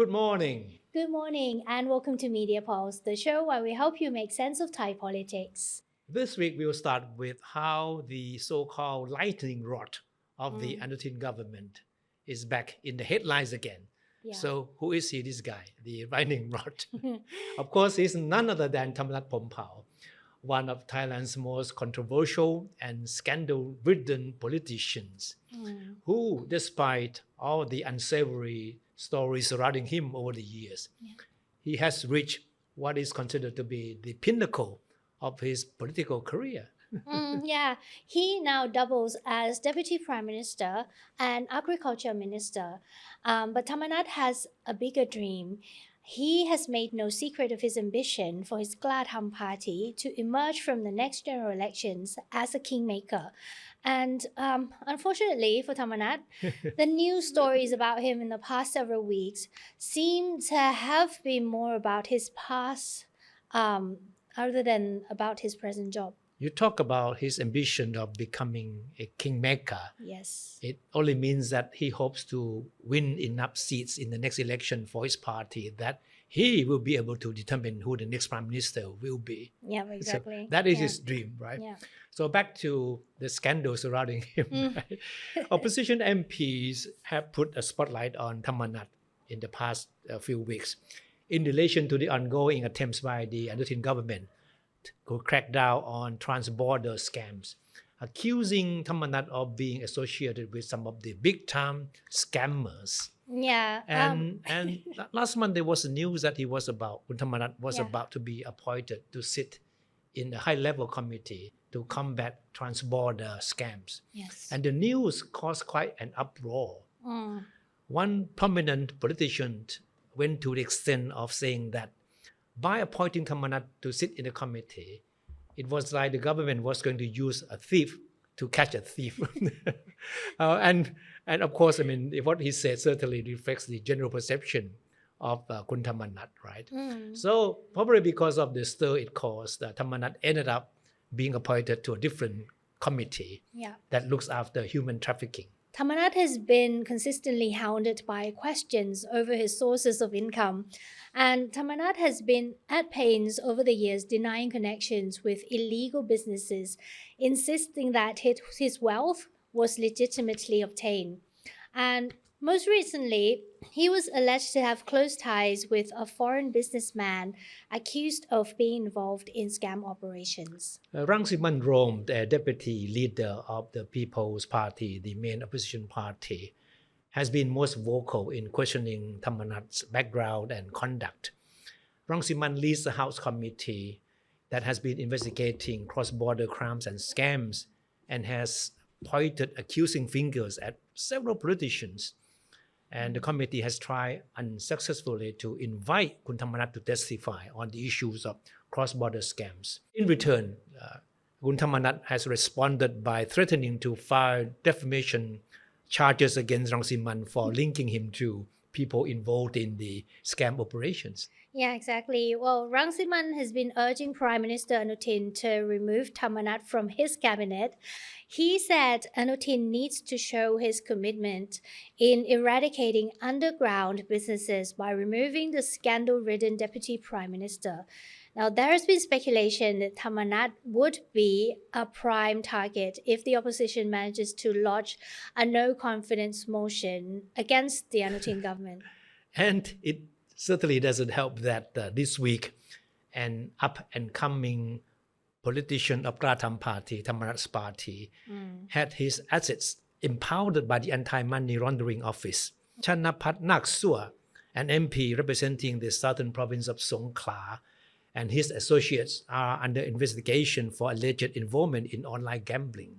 good morning. Good morning and welcome to Media Pulse, the show where we help you make sense of Thai politics. This week we will start with how the so-called lightning rod of the Anutin government is back in the headlines again. Yeah. So who is he, this guy, the lightning rod? Of course, he's none other than Thammanat Prompao, one of Thailand's most controversial and scandal-ridden politicians, who, despite all the unsavory stories surrounding him over the years, he has reached what is considered to be the pinnacle of his political career. He now doubles as Deputy Prime Minister and Agriculture Minister. But Thammanat has a bigger dream. He has made no secret of his ambition for his Thai party to emerge from the next general elections as a kingmaker. And unfortunately for Thammanat, the news stories about him in the past several weeks seem to have been more about his past other than about his present job. You talk about his ambition of becoming a kingmaker. Yes. It only means that he hopes to win enough seats in the next election for his party that he will be able to determine who the next prime minister will be. Yeah, exactly. So that is his dream, right? Yeah. So back to the scandal surrounding him. Right? Opposition MPs have put a spotlight on Thammanat in the past few weeks in relation to the ongoing attempts by the Anutin government to crack down on trans-border scams, accusing Thammanat of being associated with some of the big-time scammers. Yeah. And last month there was news that Thammanat was about to be appointed to sit in a high-level committee to combat trans-border scams. Yes. And the news caused quite an uproar. One prominent politician went to the extent of saying that by appointing Thammanat to sit in the committee, it was like the government was going to use a thief to catch a thief. And of course, I mean, what he said certainly reflects the general perception of Kun Thammanat, right? So probably because of the stir it caused, Thammanat ended up being appointed to a different committee that looks after human trafficking. Thammanat has been consistently hounded by questions over his sources of income, and Thammanat has been at pains over the years denying connections with illegal businesses, insisting that his wealth was legitimately obtained. And most recently, he was alleged to have close ties with a foreign businessman accused of being involved in scam operations. Rangsiman, the deputy leader of the People's Party, the main opposition party, has been most vocal in questioning Thammanat's background and conduct. Rangsiman leads the House committee that has been investigating cross-border crimes and scams and has pointed accusing fingers at several politicians. And the committee has tried unsuccessfully to invite Kun Thammanat to testify on the issues of cross-border scams. In return, Kun Thammanat has responded by threatening to file defamation charges against Rangsiman for linking him to people involved in the scam operations. Yeah, exactly. Well, Rangsiman has been urging Prime Minister Anutin to remove Thammanat from his cabinet. He said Anutin needs to show his commitment in eradicating underground businesses by removing the scandal-ridden Deputy Prime Minister. Now, there has been speculation that Thammanat would be a prime target if the opposition manages to lodge a no-confidence motion against the Anutin government. And it certainly doesn't help that this week an up-and-coming politician of Thai party, Thammanat's party, had his assets impounded by the Anti-Money Laundering Office. Chanapat Naksua, an MP representing the southern province of Songkhla, and his associates are under investigation for alleged involvement in online gambling.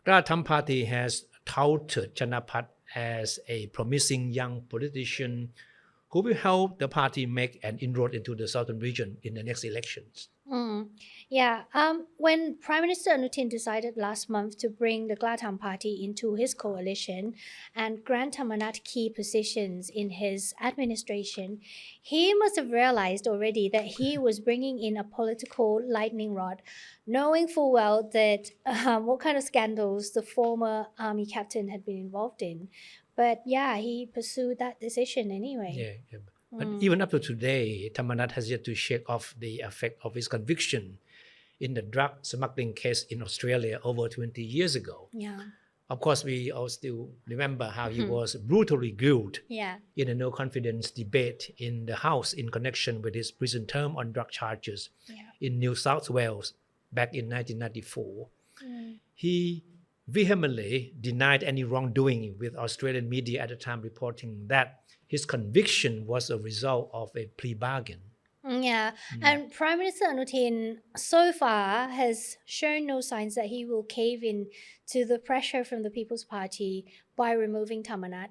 Thai party has touted Chanapat as a promising young politician who will help the party make an inroad into the southern region in the next elections. When Prime Minister Anutin decided last month to bring the Thai party into his coalition and grant Thammanat key positions in his administration, he must have realized already that he was bringing in a political lightning rod, knowing full well that what kind of scandals the former army captain had been involved in. but yeah, he pursued that decision anyway. Yeah. But even up to today, Thammanat has yet to shake off the effect of his conviction in the drug smuggling case in Australia over 20 years ago. Yeah. Of course, we all still remember how he was brutally grilled Yeah. in a no-confidence debate in the House in connection with his prison term on drug charges in New South Wales back in 1994. He vehemently denied any wrongdoing, with Australian media at the time reporting that his conviction was a result of a plea bargain. Yeah, and Prime Minister Anutin so far has shown no signs that he will cave in to the pressure from the People's Party by removing Thammanat.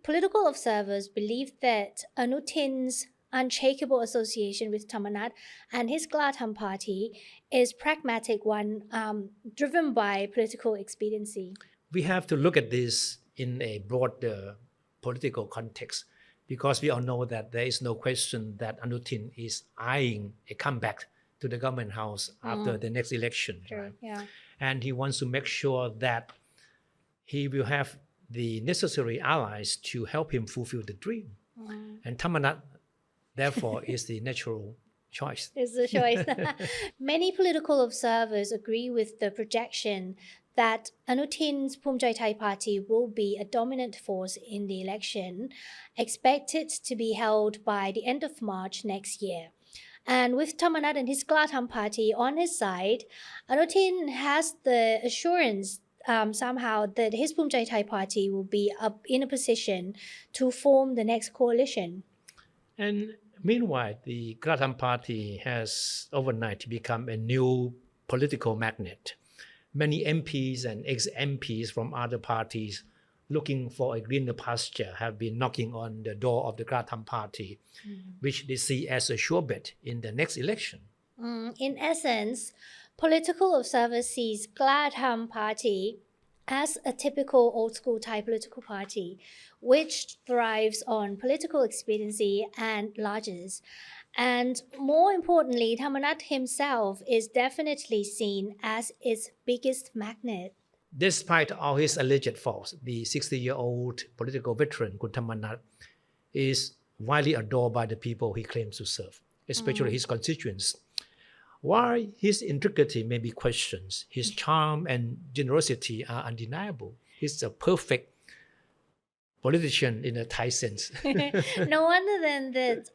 Political observers believe that Anutin's unshakable association with Thammanat and his Glatam party is pragmatic one, driven by political expediency. We have to look at this in a broader political context, because we all know that there is no question that Anutin is eyeing a comeback to the government house after the next election. True. Right? Yeah. And he wants to make sure that he will have the necessary allies to help him fulfill the dream. And Thammanat, therefore, is the natural choice. Is the choice. Many political observers agree with the projection that Anutin's Phumjai Thai party will be a dominant force in the election, expected to be held by the end of March next year. And with Thammanat and his Glatam party on his side, Anutin has the assurance somehow that his Phumjai Thai party will be up in a position to form the next coalition. And meanwhile, the Glatam party has overnight become a new political magnet. Many MPs and ex-MPs from other parties looking for a greener pasture have been knocking on the door of the Glatam party, which they see as a sure bet in the next election. In essence, political observers sees Glatam party as a typical old-school Thai political party, which thrives on political expediency and largesse. And more importantly, Thammanat himself is definitely seen as its biggest magnet. Despite all his alleged faults, the 60-year-old political veteran Kun Thammanat is widely adored by the people he claims to serve, especially his constituents. While his integrity may be questioned, his charm and generosity are undeniable. He's a perfect politician in a Thai sense. No wonder then that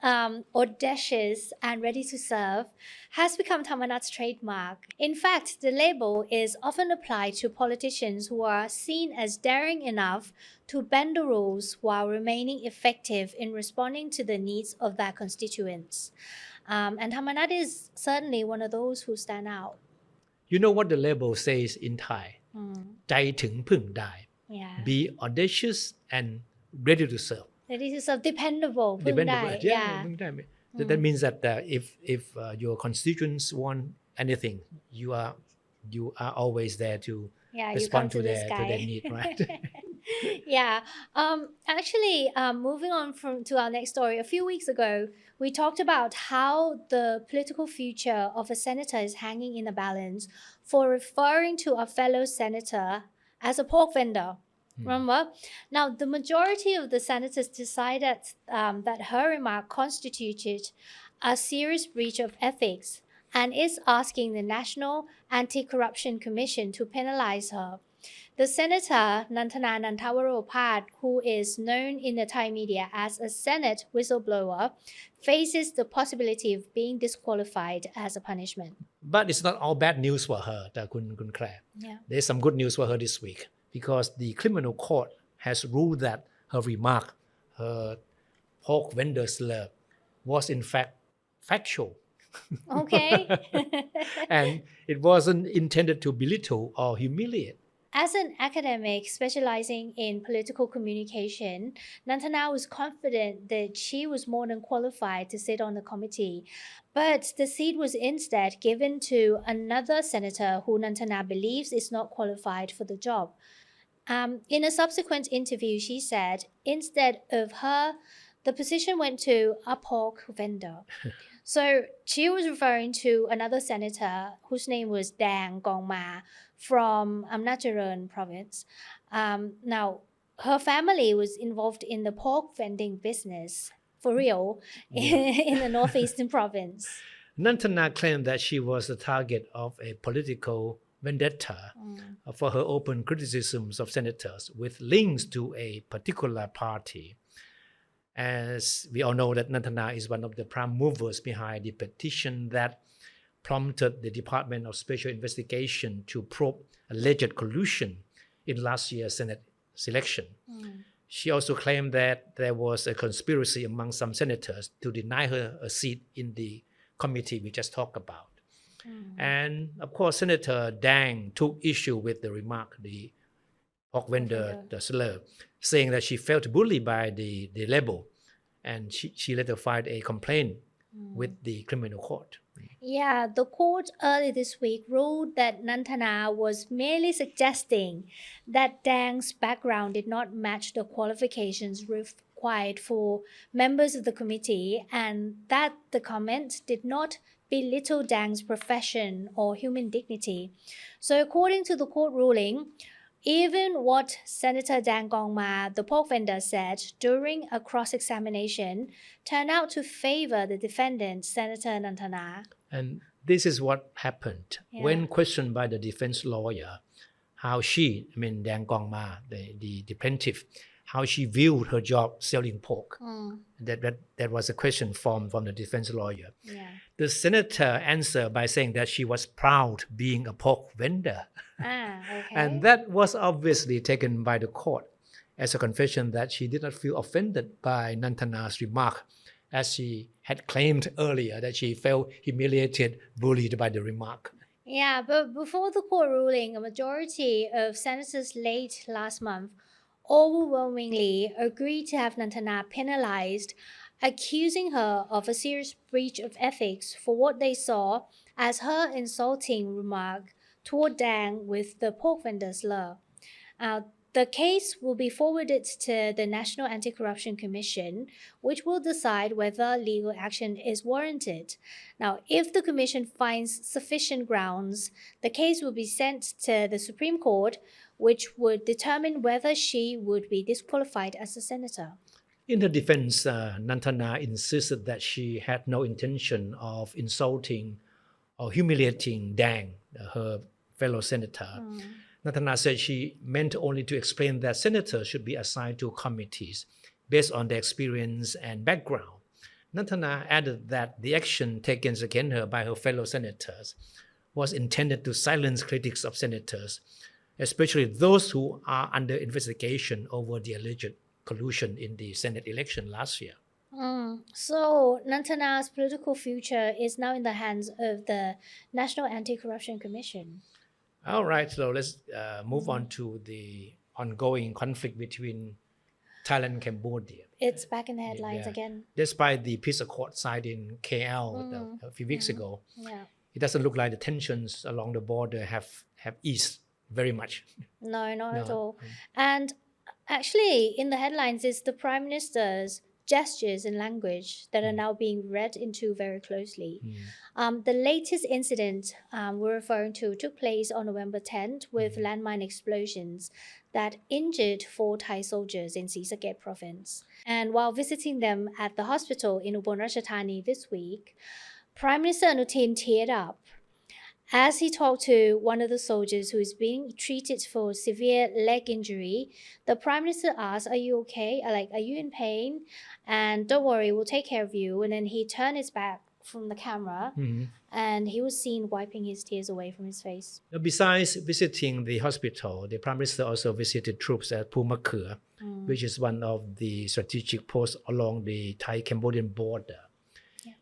audacious and ready to serve has become Thammanat's trademark. In fact, the label is often applied to politicians who are seen as daring enough to bend the rules while remaining effective in responding to the needs of their constituents. And Thammanat is certainly one of those who stand out. You know what the label says in Thai? ใจถึงพึ่งได้ Yeah. Be audacious and ready to serve. Ready to serve, dependable. พึ่งได้ Yeah. พึ่งได้ That means that if your constituents want anything, you are always there to respond to their need, right? Yeah. Actually, moving on to our next story, a few weeks ago, we talked about how the political future of a senator is hanging in the balance for referring to a fellow senator as a pork vendor. Remember? Now, the majority of the senators decided that her remark constituted a serious breach of ethics and is asking the National Anti-Corruption Commission to penalize her. The senator, Nantana Nantawaropat, who is known in the Thai media as a Senate whistleblower, faces the possibility of being disqualified as a punishment. But it's not all bad news for her, Kun Clare. Yeah. There's some good news for her this week, because the criminal court has ruled that her remark, her pork vendor slur, was in fact factual. Okay. And it wasn't intended to belittle or humiliate. As an academic specializing in political communication, Nantana was confident that she was more than qualified to sit on the committee. But the seat was instead given to another senator who Nantana believes is not qualified for the job. In a subsequent interview, she said, instead of her, the position went to a pork vendor. So she was referring to another senator whose name was Dang Gongma from Amnacharan province. Now, her family was involved in the pork vending business for real in the northeastern province. Nantana claimed that she was the target of a political vendetta for her open criticisms of senators with links to a particular party. As we all know that Nantana is one of the prime movers behind the petition that prompted the Department of Special Investigation to probe alleged collusion in last year's Senate selection. She also claimed that there was a conspiracy among some senators to deny her a seat in the committee we just talked about. And of course, Senator Dang took issue with the remark, the pork vendor, the seller, saying that she felt bullied by the label, and she later filed a complaint with the criminal court. Yeah, the court early this week ruled that Nantana was merely suggesting that Dang's background did not match the qualifications required for members of the committee and that the comment did not belittle Dang's profession or human dignity. So according to the court ruling, even what Senator Dang Gong Ma, the pork vendor, said during a cross-examination turned out to favor the defendant, Senator Nantana. And this is what happened. When questioned by the defense lawyer, how she, Dang Gong Ma, the plaintiff, how she viewed her job selling pork. That was a question from the defense lawyer. The senator answered by saying that she was proud being a pork vendor. And that was obviously taken by the court as a confession that she did not feel offended by Nantana's remark, as she had claimed earlier that she felt humiliated, bullied by the remark. Yeah, but before the court ruling, a majority of senators late last month overwhelmingly agreed to have Nantana penalized, accusing her of a serious breach of ethics for what they saw as her insulting remark toward Dang with the pork vendor slur. The case will be forwarded to the National Anti-Corruption Commission, which will decide whether legal action is warranted. Now, if the commission finds sufficient grounds, the case will be sent to the Supreme Court, which would determine whether she would be disqualified as a senator. In her defense, Nantana insisted that she had no intention of insulting or humiliating Dang, her fellow senator. Nantana said she meant only to explain that senators should be assigned to committees based on their experience and background. Nantana added that the action taken against her by her fellow senators was intended to silence critics of senators, especially those who are under investigation over the alleged collusion in the Senate election last year. So Nantana's political future is now in the hands of the National Anti-Corruption Commission. All right, so let's move on to the ongoing conflict between Thailand and Cambodia. It's back in the headlines again. Despite the peace accord signed in KL a few weeks ago, it doesn't look like the tensions along the border have eased very much. No, not at all. And actually, in the headlines is the Prime Minister's gestures and language that are now being read into very closely. The latest incident we're referring to took place on November 10th with landmine explosions that injured 4 Thai soldiers in Srisaket province. And while visiting them at the hospital in Ubon Ratchathani this week, Prime Minister Anutin teared up as he talked to one of the soldiers who is being treated for severe leg injury. The Prime Minister asked, "Are you okay? Are you in pain? And don't worry, we'll take care of you." And then he turned his back from the camera and he was seen wiping his tears away from his face. Besides visiting the hospital, the Prime Minister also visited troops at Pumakhur, which is one of the strategic posts along the Thai-Cambodian border.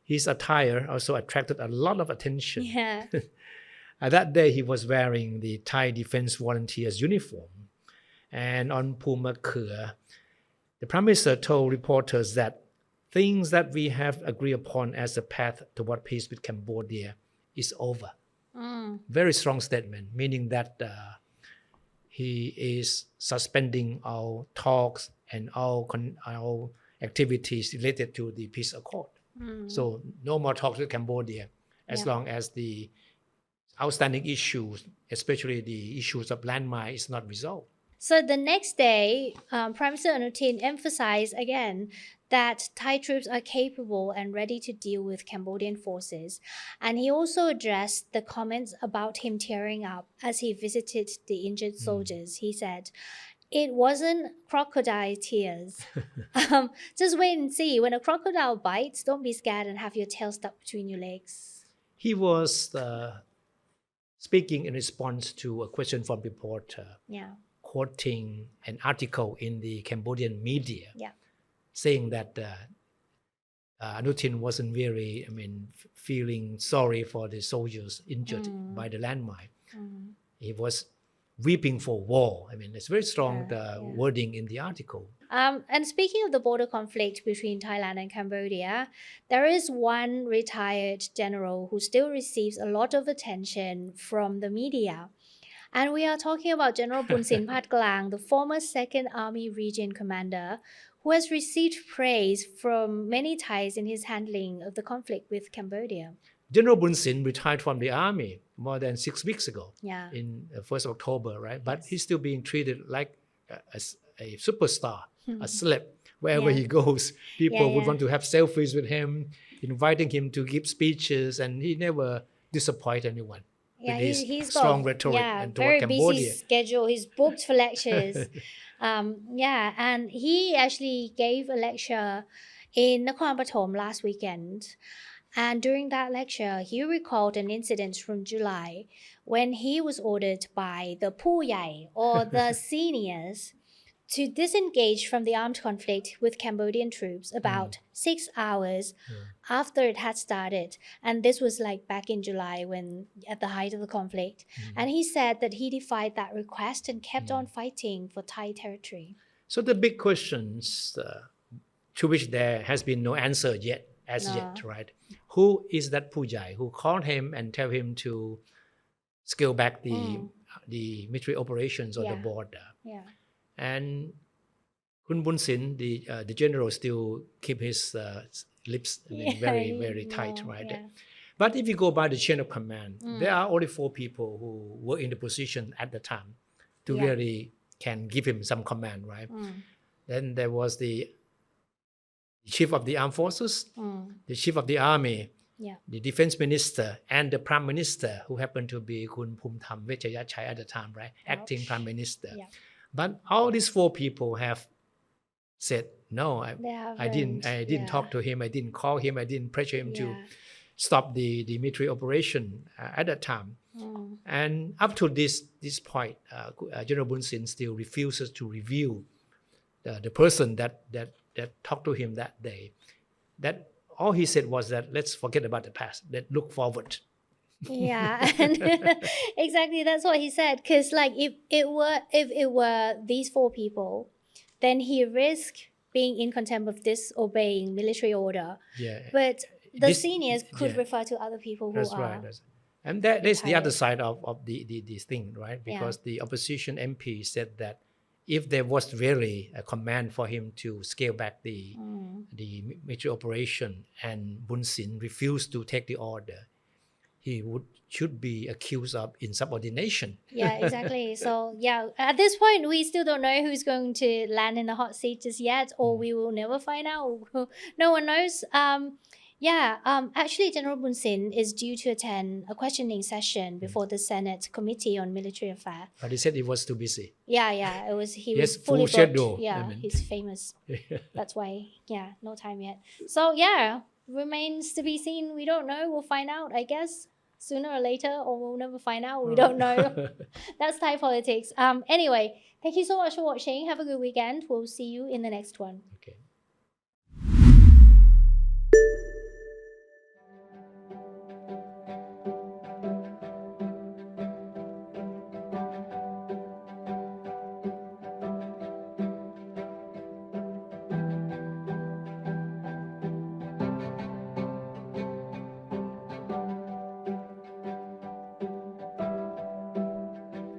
His attire also attracted a lot of attention. That day, he was wearing the Thai Defense Volunteers uniform. And on Pumakhur, the Prime Minister told reporters that things that we have agreed upon as a path toward peace with Cambodia is over. Very strong statement, meaning that he is suspending all talks and all activities related to the peace accord. So no more talks with Cambodia as long as the outstanding issues, especially the issues of landmine, is not resolved. So the next day, Prime Minister Anutin emphasized again that Thai troops are capable and ready to deal with Cambodian forces. And he also addressed the comments about him tearing up as he visited the injured soldiers. He said, "It wasn't crocodile tears. Just wait and see. When a crocodile bites, don't be scared and have your tail stuck between your legs." He was speaking in response to a question from reporter, Yeah. quoting an article in the Cambodian media, Yeah. saying that Anutin wasn't very, feeling sorry for the soldiers injured by the landmine. He was weeping for war. It's very strong wording in the article. And speaking of the border conflict between Thailand and Cambodia, there is one retired general who still receives a lot of attention from the media. And we are talking about General Bunsin Phatklang, the former 2nd Army Region Commander, who has received praise from many Thais in his handling of the conflict with Cambodia. General Bunsin retired from the army more than 6 weeks ago, Yeah. in 1st October, right? But he's still being treated like a superstar, a celeb. Wherever he goes, people would want to have selfies with him, inviting him to give speeches, and he never disappoints anyone. Yeah, with his he's strong got rhetoric and toward very Cambodia. busy schedule. He's booked for lectures. And he actually gave a lecture in Nakhon Pathom last weekend. And during that lecture, he recalled an incident from July when he was ordered by the Pu Yai, or the seniors, to disengage from the armed conflict with Cambodian troops about 6 hours after it had started. And this was like back in July, when at the height of the conflict. And he said that he defied that request and kept on fighting for Thai territory. So the big questions to which there has been no answer yet, right? Who is that Pujai who called him and tell him to scale back the military operations on the border? Yeah. And Kun Bunsin, the general, still keep his lips very tight, right? Yeah. But if you go by the chain of command, there are only 4 people who were in the position at the time to really can give him some command, right? Then there was the chief of the armed forces, the chief of the army, the defense minister, and the prime minister, who happened to be Kun Phumtham Vechayachai at the time, right? Acting prime minister. Yeah. But all these 4 people have said, no, I didn't talk to him, I didn't call him, I didn't pressure him to stop the military operation at that time. And up to this point, General Bunsin still refuses to reveal the person that talked to him that day. That all he said was that let's forget about the past, let's look forward. Yeah, and exactly, that's what he said. Because like if it were these 4 people, then he risked being in contempt of disobeying military order. Yeah. But the seniors could refer to other people who that's are. Right. And that is the other side of this thing, right? Because the opposition MP said that if there was really a command for him to scale back the military operation and Bunsin refused to take the order, he should be accused of insubordination. Yeah, exactly. So at this point, we still don't know who's going to land in the hot seat just yet, or we will never find out. No one knows. Actually, General Bunsin is due to attend a questioning session before the Senate Committee on Military Affairs. But he said he was too busy. Yeah, he was full fully booked. schedule. Yeah, he's famous. That's why, no time yet. So remains to be seen. We don't know. We'll find out, I guess, sooner or later, or we'll never find out. We don't know. That's Thai politics. Anyway, thank you so much for watching. Have a good weekend. We'll see you in the next one. Okay.